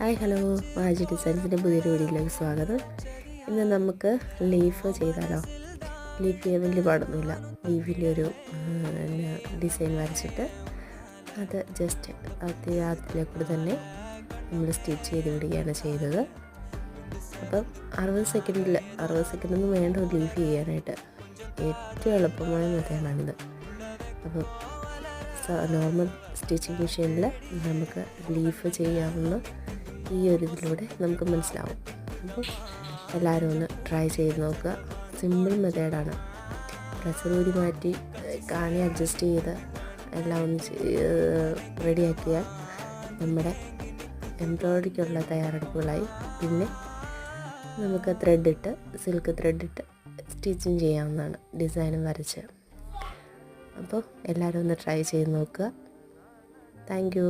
Hi hello, വാജി ഡിസൈൻസിൻ്റെ പുതിയൊരു വീഡിയോയിലേക്ക് സ്വാഗതം. ഇന്ന് നമുക്ക് ലീഫ് ചെയ്താലോ. ലീഫ് ചെയ്യാൻ വലിയ പാടൊന്നുമില്ല. ലീഫിൻ്റെ ഒരു ഡിസൈൻ വരച്ചിട്ട് അത് ജസ്റ്റ് അതിലെ കൂടെ തന്നെ നമ്മൾ സ്റ്റിച്ച് ചെയ്ത് വിടുകയാണ് ചെയ്തത്. അപ്പം 60 സെക്കൻഡൊന്നും വേണ്ട ലീഫ് ചെയ്യാനായിട്ട്. ഏറ്റവും എളുപ്പമായ മെത്തേഡാണിത്. അപ്പം നോർമൽ സ്റ്റിച്ചിങ് മെഷീനിൽ നമുക്ക് ലീഫ് ചെയ്യാവുന്ന ഈ ഒരു ഇതിലൂടെ നമുക്ക് മനസ്സിലാവും. അപ്പോൾ എല്ലാവരും ഒന്ന് ട്രൈ ചെയ്ത് നോക്കുക. സിമ്പിൾ മെത്തേഡാണ്. പ്രഷർ ഊരി മാറ്റി കാണി അഡ്ജസ്റ്റ് ചെയ്ത് എല്ലാം ഒന്ന് റെഡിയാക്കിയാൽ നമ്മുടെ എംബ്രോയ്ഡറിക്കുള്ള തയ്യാറെടുപ്പുകളായി. പിന്നെ നമുക്ക് സിൽക്ക് ത്രെഡിട്ട് സ്റ്റിച്ചിങ് ചെയ്യാവുന്നതാണ്, ഡിസൈനും വരച്ച്. അപ്പോൾ എല്ലാവരും ഒന്ന് ട്രൈ ചെയ്ത് നോക്കുക. Thank you.